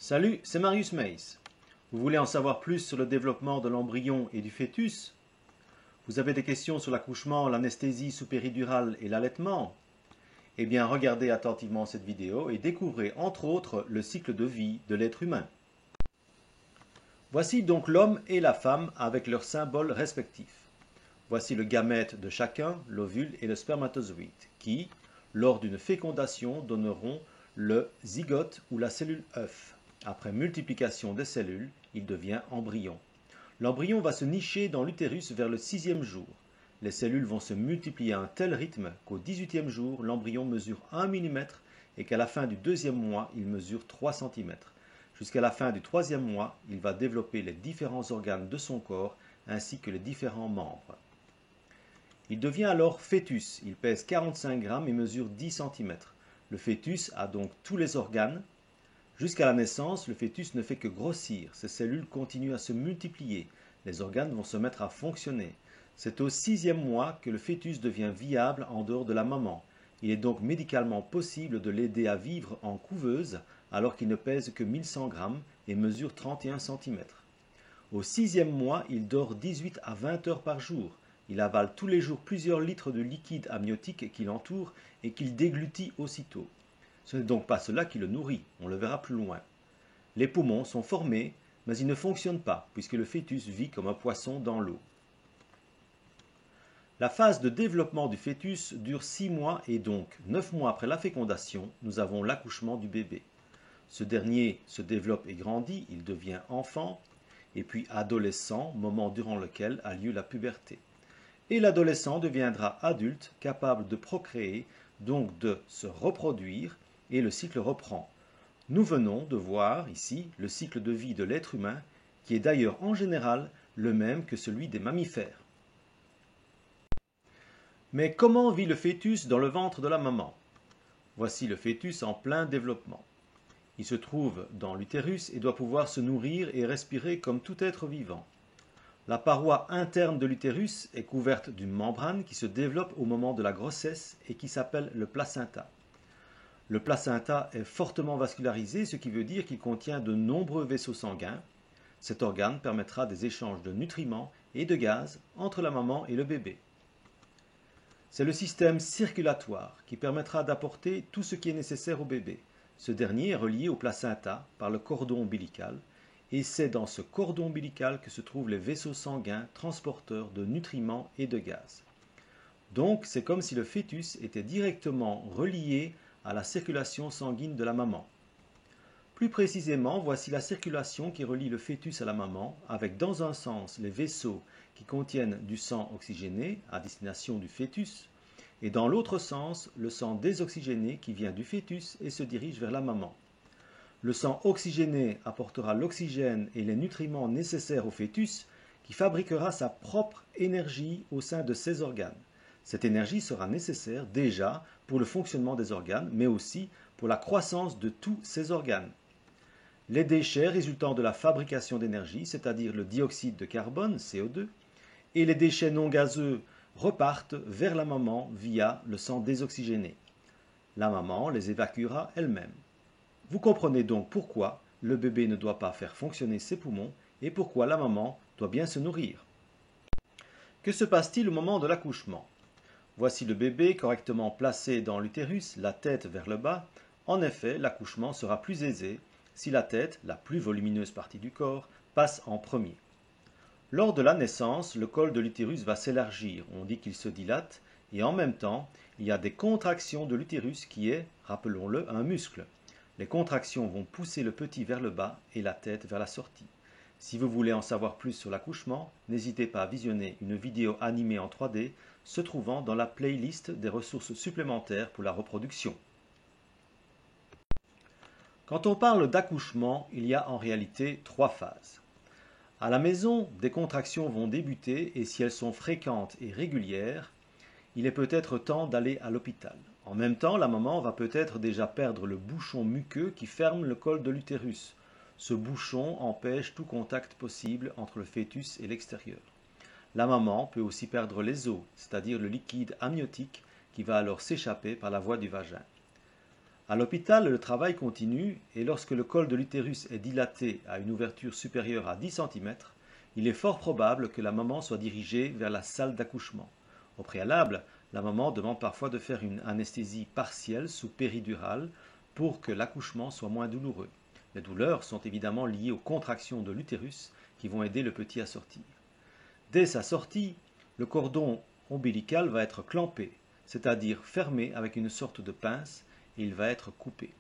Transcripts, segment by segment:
Salut, c'est Marius Meis. Vous voulez en savoir plus sur le développement de l'embryon et du fœtus? Vous avez des questions sur l'accouchement, l'anesthésie sous-péridurale et l'allaitement? Eh bien, regardez attentivement cette vidéo et découvrez entre autres le cycle de vie de l'être humain. Voici donc l'homme et la femme avec leurs symboles respectifs. Voici le gamète de chacun, l'ovule et le spermatozoïde, qui, lors d'une fécondation, donneront le zygote ou la cellule œuf. Après multiplication des cellules, il devient embryon. L'embryon va se nicher dans l'utérus vers le 6e jour. Les cellules vont se multiplier à un tel rythme qu'au 18e jour, l'embryon mesure 1 mm et qu'à la fin du 2e mois, il mesure 3 cm. Jusqu'à la fin du 3e mois, il va développer les différents organes de son corps ainsi que les différents membres. Il devient alors fœtus. Il pèse 45 grammes et mesure 10 cm. Le fœtus a donc tous les organes. Jusqu'à la naissance, le fœtus ne fait que grossir. Ses cellules continuent à se multiplier. Les organes vont se mettre à fonctionner. C'est au 6e mois que le fœtus devient viable en dehors de la maman. Il est donc médicalement possible de l'aider à vivre en couveuse alors qu'il ne pèse que 1100 grammes et mesure 31 cm. Au 6e mois, il dort 18 à 20 heures par jour. Il avale tous les jours plusieurs litres de liquide amniotique qui l'entoure et qu'il déglutit aussitôt. Ce n'est donc pas cela qui le nourrit, on le verra plus loin. Les poumons sont formés, mais ils ne fonctionnent pas, puisque le fœtus vit comme un poisson dans l'eau. La phase de développement du fœtus dure 6 mois et donc 9 mois après la fécondation, nous avons l'accouchement du bébé. Ce dernier se développe et grandit, il devient enfant, et puis adolescent, moment durant lequel a lieu la puberté. Et l'adolescent deviendra adulte, capable de procréer, donc de se reproduire, et le cycle reprend. Nous venons de voir ici le cycle de vie de l'être humain, qui est d'ailleurs en général le même que celui des mammifères. Mais comment vit le fœtus dans le ventre de la maman? Voici le fœtus en plein développement. Il se trouve dans l'utérus et doit pouvoir se nourrir et respirer comme tout être vivant. La paroi interne de l'utérus est couverte d'une membrane qui se développe au moment de la grossesse et qui s'appelle le placenta. Le placenta est fortement vascularisé, ce qui veut dire qu'il contient de nombreux vaisseaux sanguins. Cet organe permettra des échanges de nutriments et de gaz entre la maman et le bébé. C'est le système circulatoire qui permettra d'apporter tout ce qui est nécessaire au bébé. Ce dernier est relié au placenta par le cordon ombilical, et c'est dans ce cordon ombilical que se trouvent les vaisseaux sanguins transporteurs de nutriments et de gaz. Donc c'est comme si le fœtus était directement relié à la circulation sanguine de la maman. Plus précisément, voici la circulation qui relie le fœtus à la maman, avec dans un sens les vaisseaux qui contiennent du sang oxygéné à destination du fœtus, et dans l'autre sens, le sang désoxygéné qui vient du fœtus et se dirige vers la maman. Le sang oxygéné apportera l'oxygène et les nutriments nécessaires au fœtus qui fabriquera sa propre énergie au sein de ses organes. Cette énergie sera nécessaire déjà pour le fonctionnement des organes, mais aussi pour la croissance de tous ces organes. Les déchets résultant de la fabrication d'énergie, c'est-à-dire le dioxyde de carbone, CO2, et les déchets non gazeux repartent vers la maman via le sang désoxygéné. La maman les évacuera elle-même. Vous comprenez donc pourquoi le bébé ne doit pas faire fonctionner ses poumons et pourquoi la maman doit bien se nourrir. Que se passe-t-il au moment de l'accouchement? Voici le bébé correctement placé dans l'utérus, la tête vers le bas. En effet, l'accouchement sera plus aisé si la tête, la plus volumineuse partie du corps, passe en premier. Lors de la naissance, le col de l'utérus va s'élargir, on dit qu'il se dilate, et en même temps, il y a des contractions de l'utérus qui est, rappelons-le, un muscle. Les contractions vont pousser le petit vers le bas et la tête vers la sortie. Si vous voulez en savoir plus sur l'accouchement, n'hésitez pas à visionner une vidéo animée en 3D se trouvant dans la playlist des ressources supplémentaires pour la reproduction. Quand on parle d'accouchement, il y a en réalité 3 phases. À la maison, des contractions vont débuter et si elles sont fréquentes et régulières, il est peut-être temps d'aller à l'hôpital. En même temps, la maman va peut-être déjà perdre le bouchon muqueux qui ferme le col de l'utérus. Ce bouchon empêche tout contact possible entre le fœtus et l'extérieur. La maman peut aussi perdre les os, c'est-à-dire le liquide amniotique qui va alors s'échapper par la voie du vagin. À l'hôpital, le travail continue et lorsque le col de l'utérus est dilaté à une ouverture supérieure à 10 cm, il est fort probable que la maman soit dirigée vers la salle d'accouchement. Au préalable, la maman demande parfois de faire une anesthésie partielle sous péridurale pour que l'accouchement soit moins douloureux. Les douleurs sont évidemment liées aux contractions de l'utérus qui vont aider le petit à sortir. Dès sa sortie, le cordon ombilical va être clampé, c'est-à-dire fermé avec une sorte de pince, et il va être coupé.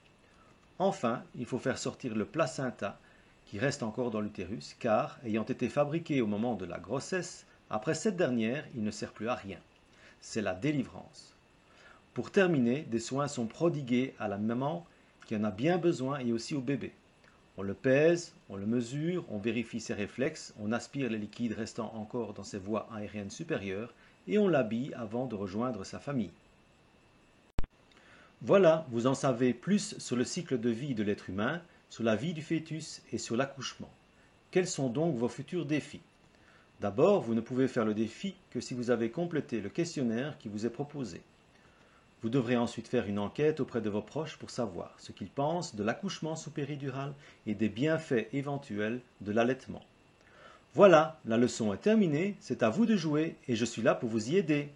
Enfin, il faut faire sortir le placenta qui reste encore dans l'utérus, car, ayant été fabriqué au moment de la grossesse, après cette dernière, il ne sert plus à rien. C'est la délivrance. Pour terminer, des soins sont prodigués à la maman qui en a bien besoin et aussi au bébé. On le pèse, on le mesure, on vérifie ses réflexes, on aspire les liquides restant encore dans ses voies aériennes supérieures et on l'habille avant de rejoindre sa famille. Voilà, vous en savez plus sur le cycle de vie de l'être humain, sur la vie du fœtus et sur l'accouchement. Quels sont donc vos futurs défis? D'abord, vous ne pouvez faire le défi que si vous avez complété le questionnaire qui vous est proposé. Vous devrez ensuite faire une enquête auprès de vos proches pour savoir ce qu'ils pensent de l'accouchement sous péridurale et des bienfaits éventuels de l'allaitement. Voilà, la leçon est terminée, c'est à vous de jouer et je suis là pour vous y aider.